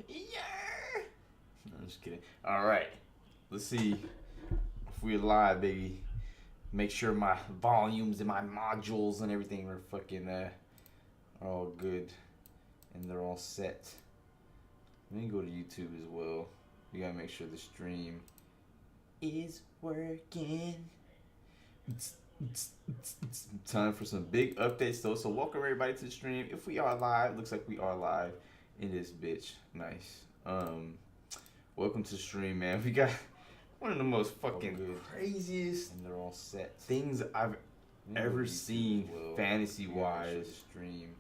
Yeah. No, I'm just kidding. All right. Let's see if we're live, baby. Make sure my volumes and my modules and everything are fucking are all good and they're all set. Let me go to YouTube as well. We gotta make sure the stream is working. Time for some big updates though. So welcome everybody to the stream. If we are live, looks like we are live in this bitch. Nice. Welcome to the stream, man. We got one of the most fucking craziest and they're all set things I've ever seen fantasy wise. Stream.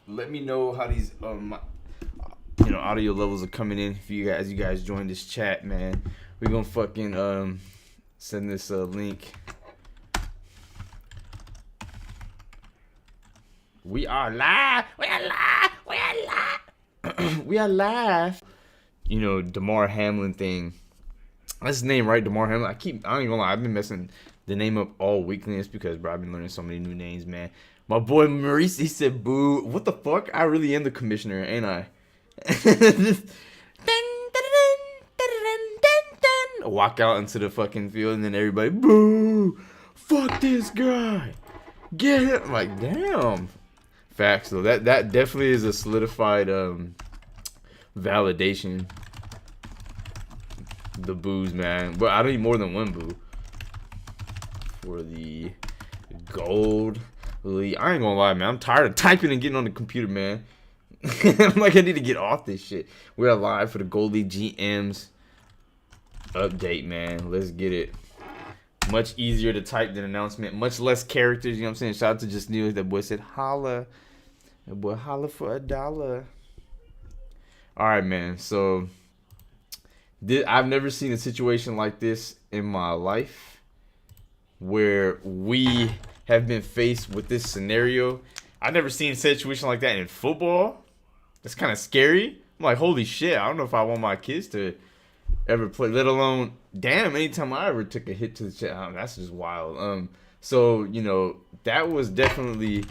Let me know how these audio levels are coming in if you guys join this chat, man. We're gonna fucking send this link. We are live. We are live. We are live. We are live. You know, Damar Hamlin thing. That's his name, right? Damar Hamlin. I don't even lie. I've been messing the name up all weekend because, bro, I've been learning so many new names, man. My boy Maurice, he said, boo. What the fuck? I really am the commissioner, ain't I? Walk out into the fucking field and then everybody, boo. Fuck this guy. Get him. I'm like, damn. Facts, though. That definitely is a solidified validation. The boos, man. But I don't need more than one boo. For the gold league. I ain't gonna lie, man. I'm tired of typing and getting on the computer, man. I'm like, I need to get off this shit. We're live for the Gold League GMs update, man. Let's get it. Much easier to type than announcement. Much less characters, you know what I'm saying? Shout out to Just News. That boy said, holla. That boy holla for $1. Alright, man. So, I've never seen a situation like this in my life where we have been faced with this scenario. I've never seen a situation like that in football. That's kind of scary. I'm like, holy shit, I don't know if I want my kids to ever play, let alone, damn, anytime I ever took a hit to the chest. That's just wild. So, you know, that was definitely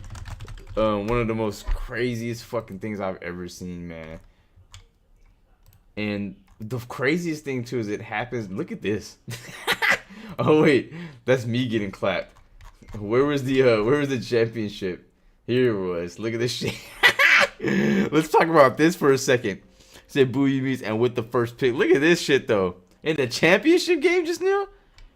one of the most craziest fucking things I've ever seen, man. And the craziest thing, too, is it happens. Look at this. Oh, wait. That's me getting clapped. Where was the championship? Here it was. Look at this shit. Let's talk about this for a second. Said boo you means and with the first pick. Look at this shit though. In the championship game just now?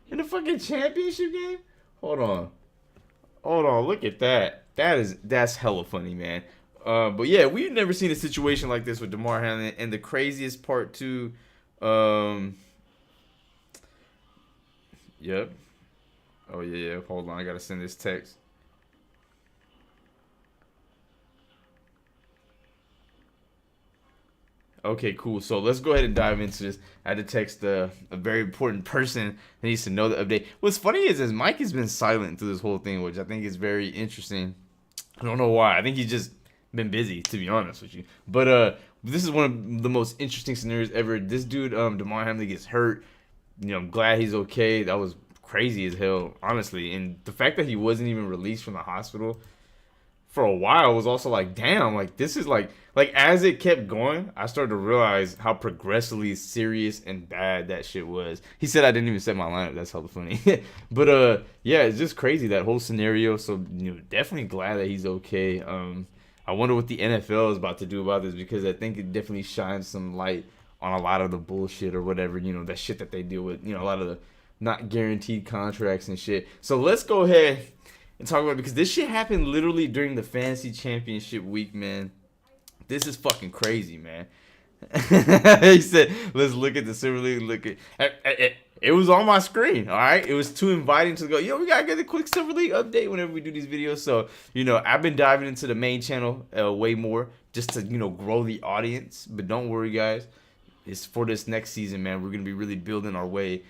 In the fucking championship game? Hold on. Look at that. That's hella funny, man. But yeah, we've never seen a situation like this with Damar Hamlin. And the craziest part too, yep. Oh yeah. Hold on, I gotta send this text. Okay, cool. So let's go ahead and dive into this. I had to text a very important person that needs to know the update. What's funny is Mike has been silent through this whole thing, which I think is very interesting. I don't know why. I think he's just been busy, to be honest with you. But this is one of the most interesting scenarios ever. This dude, Damar Hamlin, gets hurt. You know, I'm glad he's okay. That was crazy as hell, honestly. And the fact that he wasn't even released from the hospital for a while was also like, damn, like this is like as it kept going, I started to realize how progressively serious and bad that shit was. He said I didn't even set my lineup. That's hella funny. But yeah, it's just crazy, that whole scenario. So, you know, definitely glad that he's okay. I wonder what the NFL is about to do about this, because I think it definitely shines some light on a lot of the bullshit or whatever, you know, that shit that they deal with, you know, a lot of the not guaranteed contracts and shit. So let's go ahead and talk about it, because this shit happened literally during the fantasy championship week, man. This is fucking crazy, man. He said, let's look at the Silver League. Look at it was on my screen, all right? It was too inviting to go, yo, we got to get a quick Silver League update whenever we do these videos. So, you know, I've been diving into the main channel way more just to, you know, grow the audience. But don't worry, guys. It's for this next season, man. We're going to be really building our way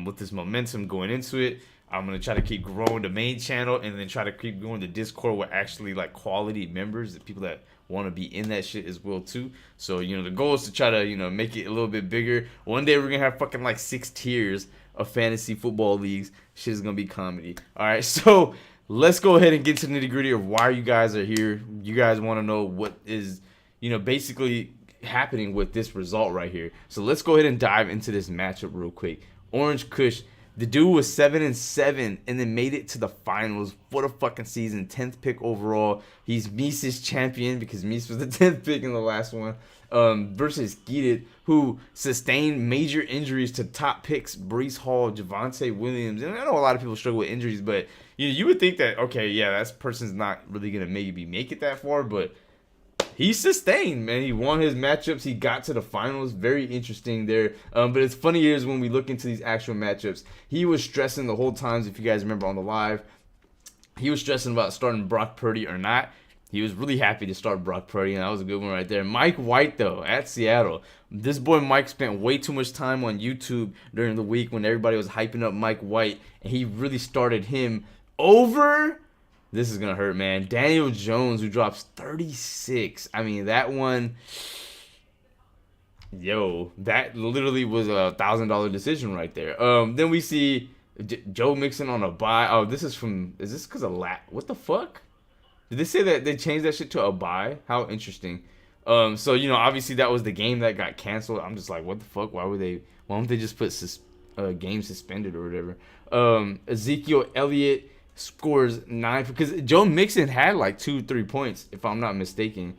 with this momentum going into it. I'm going to try to keep growing the main channel and then try to keep going the Discord with actually like quality members, the people that want to be in that shit as well too. So, you know, the goal is to try to, you know, make it a little bit bigger. One day we're going to have fucking like 6 tiers of fantasy football leagues. Shit is going to be comedy. All right. So let's go ahead and get to the nitty gritty of why you guys are here. You guys want to know what is, basically happening with this result right here. So let's go ahead and dive into this matchup real quick. Orange Kush, the dude was 7-7 and then made it to the finals. What a fucking season. 10th pick overall. He's Mises champion because Mises was the 10th pick in the last one. Versus Geeted, who sustained major injuries to top picks Breece Hall, Javonte Williams. And I know a lot of people struggle with injuries, but you would think that, okay, yeah, that person's not really going to maybe make it that far, but he sustained, man. He won his matchups. He got to the finals. Very interesting there. But it's funny is when we look into these actual matchups, he was stressing the whole time. If you guys remember on the live, he was stressing about starting Brock Purdy or not. He was really happy to start Brock Purdy, and that was a good one right there. Mike White, though, at Seattle. This boy Mike spent way too much time on YouTube during the week when everybody was hyping up Mike White, and he really started him over. This is going to hurt, man. Daniel Jones, who drops 36. I mean, that one, that literally was a $1,000 decision right there. Then we see Joe Mixon on a bye. Oh, is this because of what the fuck? Did they say that they changed that shit to a bye? How interesting. So, obviously that was the game that got canceled. I'm just like, what the fuck? Why don't they just put game suspended or whatever? Ezekiel Elliott scores 9 because Joe Mixon had like 2-3 points, if I'm not mistaken.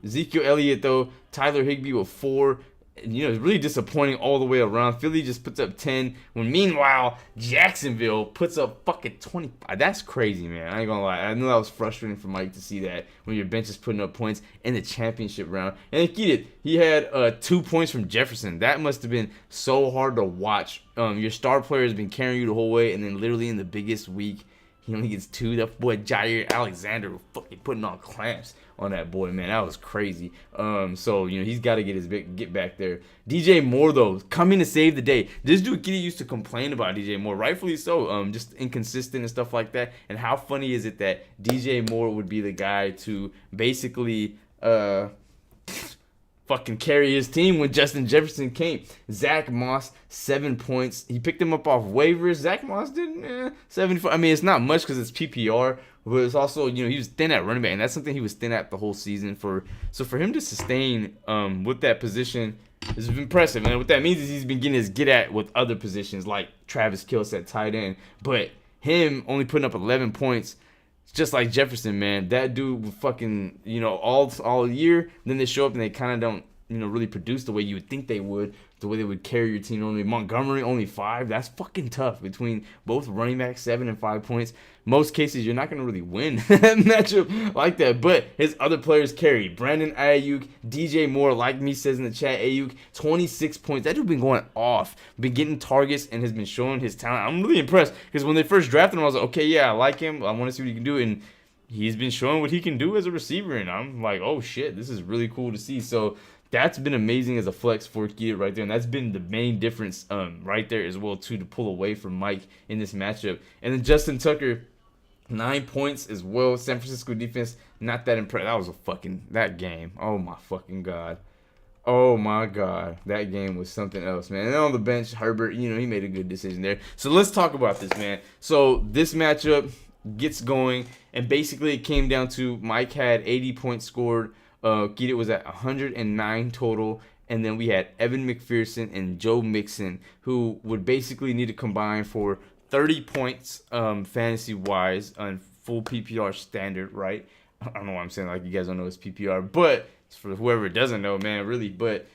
Ezekiel Elliott, though, Tyler Higbee with 4. It's really disappointing all the way around. Philly just puts up 10, when meanwhile Jacksonville puts up fucking 25. That's crazy, man. I ain't gonna lie. I know that was frustrating for Mike to see that when your bench is putting up points in the championship round. And he had 2 points from Jefferson. That must have been so hard to watch. Your star player has been carrying you the whole way, and then literally in the biggest week, he only gets 2. That boy Jair Alexander was fucking putting on clamps on that boy, man. That was crazy. So he's got to get back there. DJ Moore, though, coming to save the day. This dude Kitty used to complain about DJ Moore, rightfully so. Just inconsistent and stuff like that. And how funny is it that DJ Moore would be the guy to basically fucking carry his team when Justin Jefferson came. Zach Moss, 7 points. He picked him up off waivers. Zach Moss did 74. I mean, it's not much because it's PPR, but it's also, he was thin at running back, and that's something he was thin at the whole season. So for him to sustain with that position is impressive. And what that means is he's been getting his get at with other positions like Travis Kelce at tight end. But him only putting up 11 points, just like Jefferson, man. That dude would fucking, all year. Then they show up and they kind of don't, really produce the way you would think they would, the way they would carry your team normally. Montgomery, only 5. That's fucking tough between both running backs, 7 and 5 points. Most cases, you're not going to really win that matchup like that. But his other players carry. Brandon Ayuk, DJ Moore, like me says in the chat, Ayuk, 26 points. That dude been going off, been getting targets, and has been showing his talent. I'm really impressed because when they first drafted him, I was like, okay, yeah, I like him. I want to see what he can do. And he's been showing what he can do as a receiver. And I'm like, oh, shit, this is really cool to see. So that's been amazing as a flex for Keita right there. And that's been the main difference right there as well, too, to pull away from Mike in this matchup. And then Justin Tucker, 9 points as well. San Francisco defense, not that impressive. That was that game. Oh, my fucking God. Oh, my God. That game was something else, man. And on the bench, Herbert, he made a good decision there. So let's talk about this, man. So this matchup gets going, and basically it came down to Mike had 80 points scored. Keita was at 109 total. And then we had Evan McPherson and Joe Mixon, who would basically need to combine for 30 points fantasy-wise on full PPR standard, right? I don't know why I'm saying like you guys don't know it's PPR, but for whoever doesn't know, man, really. But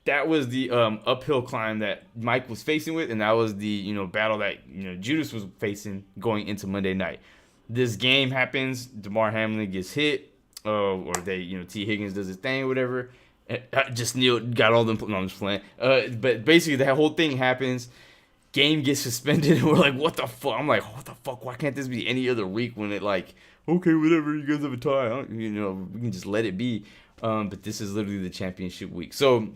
that was the uphill climb that Mike was facing with, and that was the battle that Judas was facing going into Monday night. This game happens. DeMar Hamlin gets hit. Or they, T. Higgins does his thing, whatever. Just Neil got all them. No, I'm just playing. But basically, that whole thing happens. Game gets suspended, and we're like, what the fuck? I'm like, what the fuck? Why can't this be any other week when it like, okay, whatever, you guys have a tie. We can just let it be. But this is literally the championship week. So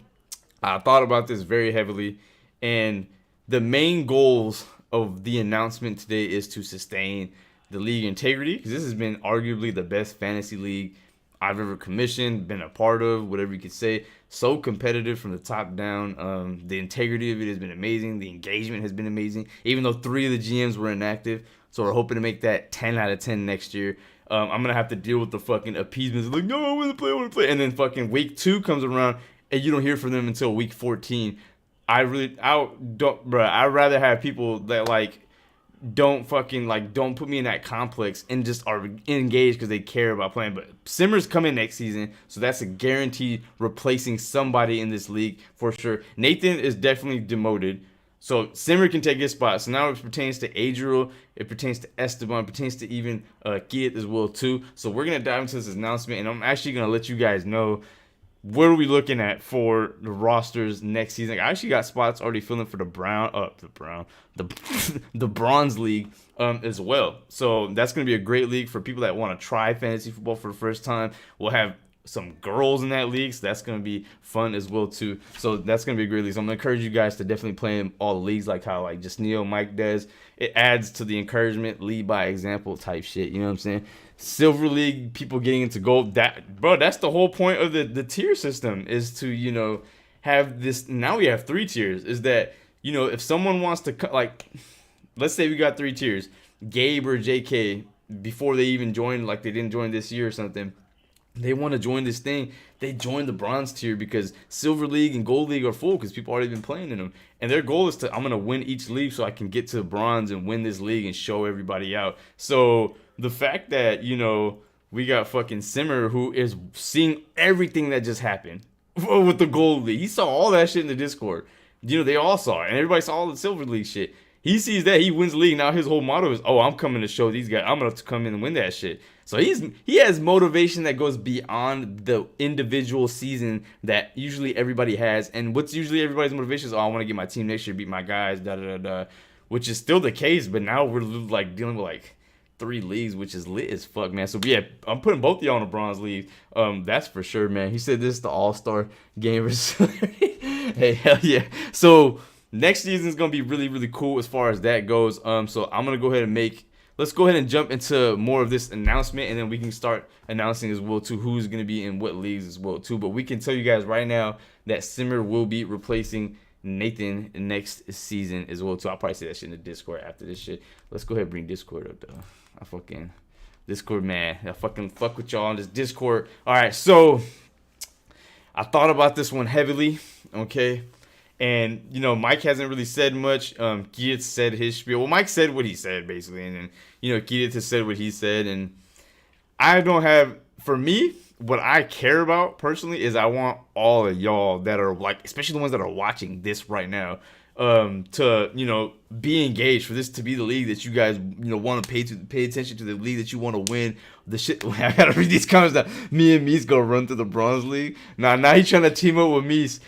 I thought about this very heavily, and the main goals of the announcement today is to sustain the league integrity, because this has been arguably the best fantasy league I've ever commissioned, been a part of, whatever you could say. So competitive from the top down. The integrity of it has been amazing. The engagement has been amazing, even though 3 of the GMs were inactive. So we're hoping to make that 10 out of 10 next year. I'm gonna have to deal with the fucking appeasement. Like, no, I want to play, I want to play. And then fucking week 2 comes around, and you don't hear from them until week 14. I don't, bro. I'd rather have people that like don't put me in that complex and just are engaged because they care about playing. But Simmer's coming next season, so that's a guaranteed replacing somebody in this league for sure. Nathan is definitely demoted, so Simmer can take his spot. So now it pertains to Adriel, it pertains to Esteban, it pertains to even Kiet as well too. So we're gonna dive into this announcement, and I'm actually gonna let you guys know what are we looking at for the rosters next season. I actually got spots already filling for the the bronze league as well. So that's going to be a great league for people that want to try fantasy football for the first time. We'll have some girls in that league, so that's going to be fun as well too. So that's going to be a great league. So I'm going to encourage you guys to definitely play in all the leagues, like how like just Neo Mike does. It adds to the encouragement, lead by example type shit. You know what I'm saying? Silver League, people getting into gold. That's the whole point of the tier system, is to have this. Now we have 3 tiers. Is that if someone wants to like, let's say we got 3 tiers, Gabe or JK, before they even joined, like they didn't join this year or something, they want to join this thing, they join the bronze tier because Silver League and Gold League are full because people already been playing in them. And their goal is I'm going to win each league so I can get to bronze and win this league and show everybody out. So the fact that, we got fucking Simmer, who is seeing everything that just happened with the Gold League. He saw all that shit in the Discord. They all saw it. And everybody saw all the Silver League shit. He sees that, he wins the league. Now his whole motto is, I'm coming to show these guys. I'm going to come in and win that shit. So he has motivation that goes beyond the individual season that usually everybody has. And what's usually everybody's motivation is, I want to get my team next year, beat my guys, which is still the case. But now we're like dealing with like 3 leagues, which is lit as fuck, man. So yeah, I'm putting both of y'all in the bronze league. That's for sure, man. He said this is the all-star gamers. Hey, hell yeah. So next season is gonna be really, really cool as far as that goes. So I'm gonna go ahead and let's go ahead and jump into more of this announcement, and then we can start announcing as well too who's gonna be in what leagues as well too. But we can tell you guys right now that Simmer will be replacing Nathan next season as well too. I'll probably say that shit in the Discord after this shit. Let's go ahead and bring Discord up though. I fucking Discord, man. I fucking fuck with y'all on this Discord. All right, so I thought about this one heavily, okay? And, Mike hasn't really said much. Kiet said his spiel. Well, Mike said what he said, basically. And then, Kiet has said what he said. And I don't have, for me, what I care about personally is I want all of y'all that are like, especially the ones that are watching this right now, to be engaged, for this to be the league that you guys want to pay attention to, the league that you want to win. The shit, I gotta read these comments that me and Meese gonna run to the bronze league. Now he trying to team up with Meese.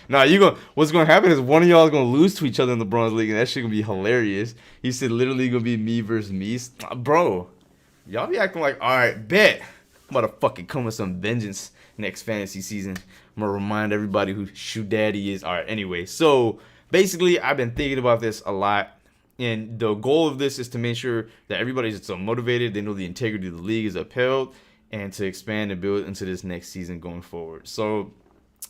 What's gonna happen is one of y'all is gonna lose to each other in the bronze league, and that shit gonna be hilarious. He said literally gonna be me versus Meese. Bro, y'all be acting like, all right, bet I'm about to fucking come with some vengeance next fantasy season. I'm gonna remind everybody who Shoe Daddy is. All right, anyway, so basically, I've been thinking about this a lot, and the goal of this is to make sure that everybody's so motivated, they know the integrity of the league is upheld, and to expand and build into this next season going forward. So,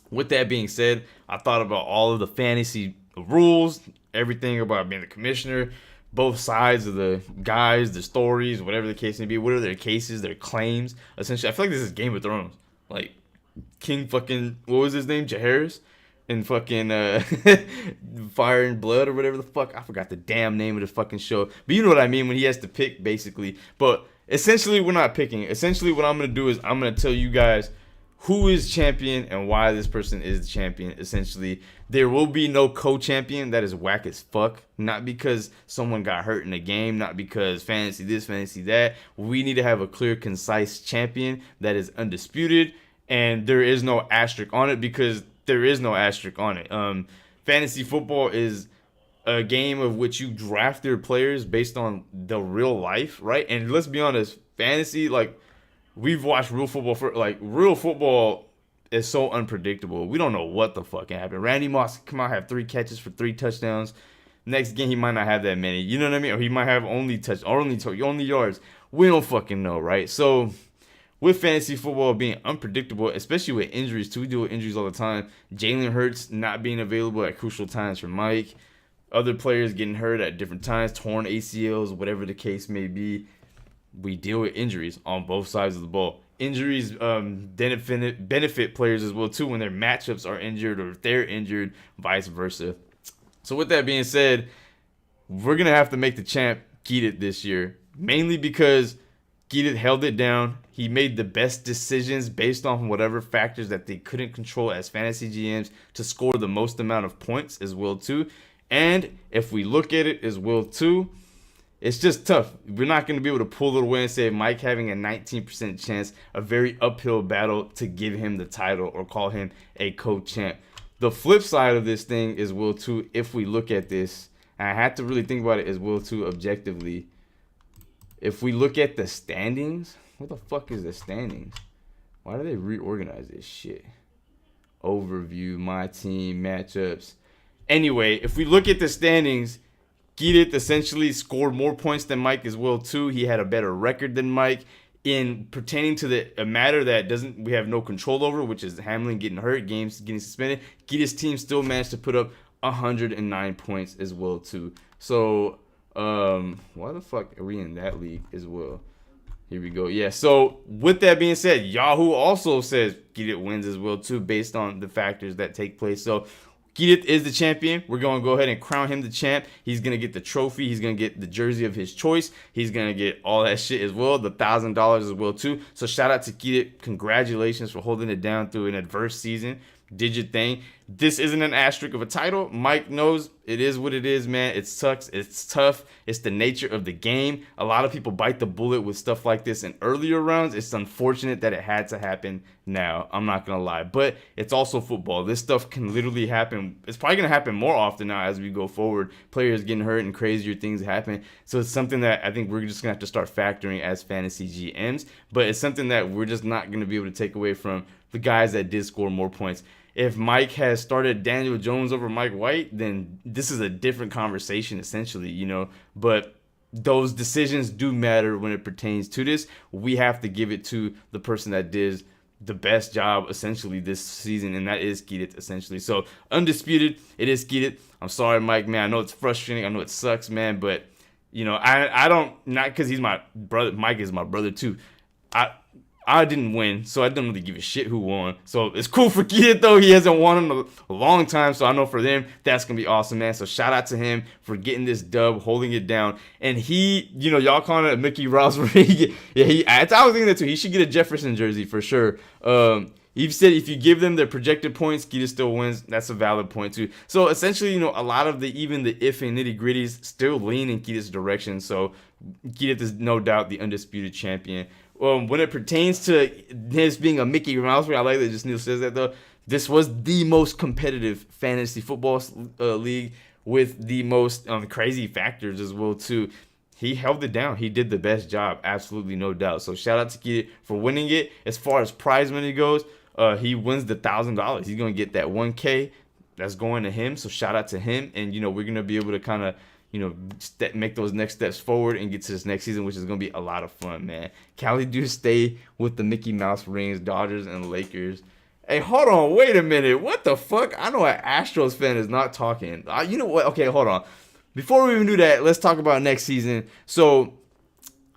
with that being said, I thought about all of the fantasy rules, everything about being the commissioner, both sides of the guys, the stories, whatever the case may be, what are their cases, their claims. Essentially, I feel like this is Game of Thrones. Like, King fucking, what was his name? Jaehaerys? And fucking Fire and Blood or whatever the fuck. I forgot the damn name of the fucking show. But you know what I mean when he has to pick, basically. But essentially, we're not picking. Essentially, what I'm going to do is I'm going to tell you guys who is champion and why this person is the champion. Essentially, there will be no co-champion. That is whack as fuck. Not because someone got hurt in the game. Not because fantasy this, fantasy that. We need to have a clear, concise champion that is undisputed. And there is no asterisk on it, because there is no asterisk on it. Fantasy football is a game of which you draft your players based on the real life, right? And let's be honest, fantasy, like, we've watched real football real football is so unpredictable. We don't know what the fuck happened. Randy Moss come out, have 3 catches for 3 touchdowns. Next game he might not have that many. You know what I mean? Or he might have only yards. We don't fucking know, right? So with fantasy football being unpredictable, especially with injuries too, we deal with injuries all the time. Jalen Hurts not being available at crucial times for Mike. Other players getting hurt at different times, torn ACLs, whatever the case may be. we deal with injuries on both sides of the ball. Injuries benefit players as well too when their matchups are injured or if they're injured, vice versa. So with that being said, we're gonna have to make the champ Keatit this year, mainly because Keatit held it down. He made the best decisions based on whatever factors that they couldn't control as fantasy GMs to score the most amount of points as well too. And if we look at it as well too, it's just tough. We're not going to be able to pull it away and say Mike having a 19% chance, a very uphill battle to give him the title or call him a co-champ. The flip side of this thing is will too, if we look at this, and I had to really think about it as well too objectively. If we look at the standings, what the fuck is the standings? Why do they reorganize this shit? Overview, my team, matchups. Anyway, if we look at the standings, Keatit essentially scored more points than Mike as well too. He had a better record than Mike in pertaining to a matter that we have no control over, which is Hamlin getting hurt, games getting suspended. Keatit's team still managed to put up 109 points as well too. So why the fuck are we in that league as well? Here we go. Yeah, so with that being said, Yahoo also says Keatit wins as well too based on the factors that take place. So Keatit is the champion. We're going to go ahead and crown him the champ. He's going to get the trophy. He's going to get the jersey of his choice. He's going to get all that shit as well, the $1,000 as well too. So shout out to Keatit. Congratulations for holding it down through an adverse season. Did your thing. This isn't an asterisk of a title. Mike knows it is what it is, man. It sucks. It's tough. It's the nature of the game. A lot of people bite the bullet with stuff like this in earlier rounds. It's unfortunate that it had to happen now. I'm not going to lie. But it's also football. This stuff can literally happen. It's probably going to happen more often now as we go forward. Players getting hurt and crazier things happen. So it's something that I think we're just going to have to start factoring as fantasy GMs. But it's something that we're just not going to be able to take away from the guys that did score more points. If Mike has started Daniel Jones over Mike White, then this is a different conversation essentially, you know. But those decisions do matter when it pertains to this. We have to give it to the person that did the best job essentially this season, and that is Keatit essentially. So undisputed, it is Keatit. I'm sorry, Mike, man. I know it's frustrating. I know it sucks, man. But you know, I don't, not because he's my brother. Mike is my brother too. I didn't win, so I didn't really give a shit who won. So it's cool for Keatit, though. He hasn't won in a long time, so I know for them, that's going to be awesome, man. So shout out to him for getting this dub, holding it down. And he, you know, y'all calling it a Mickey Rouse ring. Yeah, I was thinking that too. He should get a Jefferson jersey for sure. He said if you give them their projected points, Keatit still wins. That's a valid point too. So essentially, you know, a lot of even the if and nitty gritties still lean in Keatit's direction. So Keatit is no doubt the undisputed champion. When it pertains to his being a Mickey Mouse, I like that just Neil says that though. This was the most competitive fantasy football league with the most crazy factors as well too. He held it down. He did the best job, absolutely no doubt. So shout out to Keatit for winning it. As far as prize money goes, he wins the $1,000. He's gonna get that $1K that's going to him. So shout out to him, and you know we're gonna be able to kind of, you know, make those next steps forward and get to this next season, which is going to be a lot of fun, man. Cali do stay with the Mickey Mouse rings, Dodgers and Lakers. Hey, hold on. Wait a minute. What the fuck? I know an Astros fan is not talking. You know what? Okay, hold on. Before we even do that, let's talk about next season. So,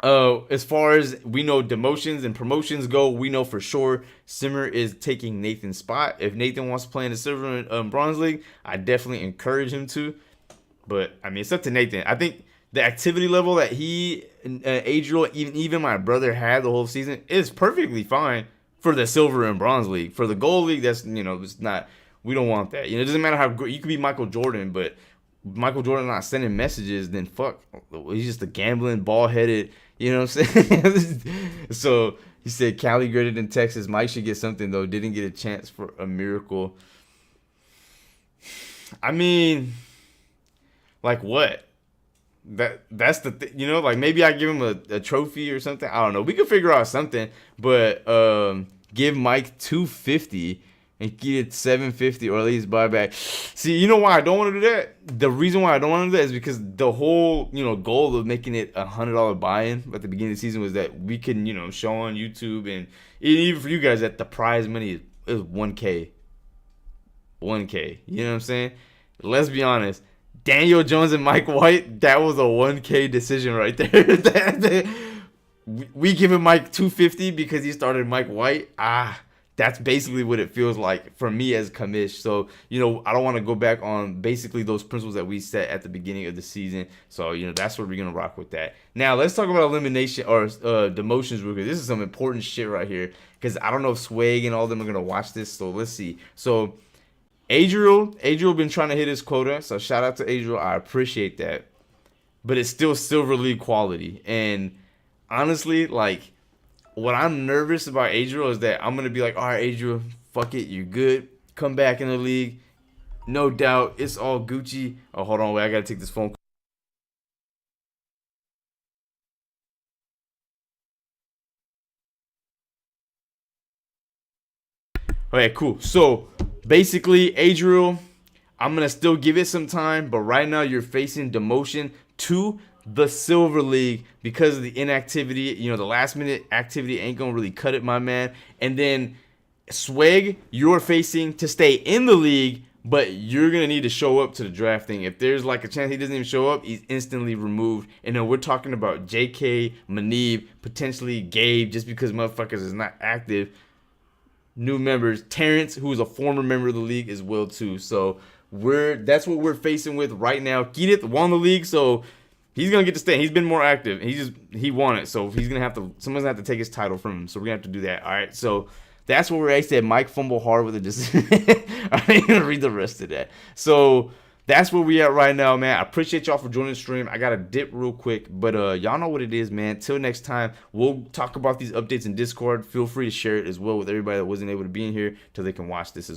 as far as we know demotions and promotions go, we know for sure Simmer is taking Nathan's spot. If Nathan wants to play in the Silver and Bronze League, I definitely encourage him to. But, I mean, it's up to Nathan. I think the activity level that he, Adriel, even my brother had the whole season is perfectly fine for the Silver and Bronze League. For the Gold League, that's, you know, it's not, we don't want that. You know, it doesn't matter how great, you could be Michael Jordan, but Michael Jordan not sending messages, then fuck. He's just a gambling, ball-headed, you know what I'm saying? So, he said Cali greater than Texas. Mike should get something, though. Didn't get a chance for a miracle. I mean, like what? That's the you know, like maybe I give him a trophy or something. I don't know. We could figure out something, but give Mike $250 and get $750 or at least buy back. See, you know why I don't want to do that? The reason why I don't want to do that is because the whole, you know, goal of making it $100 buy-in at the beginning of the season was that we can, you know, show on YouTube and even for you guys that the prize money is $1K. $1K. You know what I'm saying? Let's be honest. Daniel Jones and Mike White, that was a $1K decision right there. we giving Mike 250 because he started Mike White. That's basically what it feels like for me as commish. So, I don't want to go back on basically those principles that we set at the beginning of the season. So, that's what we're going to rock with that. Now, let's talk about elimination or demotions real quick. This is some important shit right here because I don't know if Swag and all of them are going to watch this. So, let's see. So, Adriel been trying to hit his quota. So, shout out to Adriel. I appreciate that. But it's still Silver League quality. And honestly, like, what I'm nervous about Adriel is that I'm going to be like, all right, Adriel, fuck it. You're good. Come back in the league. No doubt. It's all Gucci. Oh, hold on. Wait, I got to take this phone call. Okay, cool. So, basically, Adriel, I'm going to still give it some time. But right now, you're facing demotion to the Silver League because of the inactivity. The last minute activity ain't gonna really cut it, my man. And then Swag, you're facing to stay in the league, but you're gonna need to show up to the drafting. If there's like a chance he doesn't even show up, he's instantly removed. And then we're talking about JK, Manib, potentially Gabe, just because motherfuckers is not active. New members, Terrence, who is a former member of the league as well too. So that's what we're facing with right now. Keith won the league, so he's gonna get to stay. He's been more active. He won it, so he's gonna have to. Someone's gonna have to take his title from him. So we're gonna have to do that. All right. So that's what we're at. Said Mike fumble hard with it. Just I didn't even read the rest of that. So that's where we at right now, man. I appreciate y'all for joining the stream. I gotta dip real quick, but y'all know what it is, man. Till next time, we'll talk about these updates in Discord. Feel free to share it as well with everybody that wasn't able to be in here, till they can watch this as well.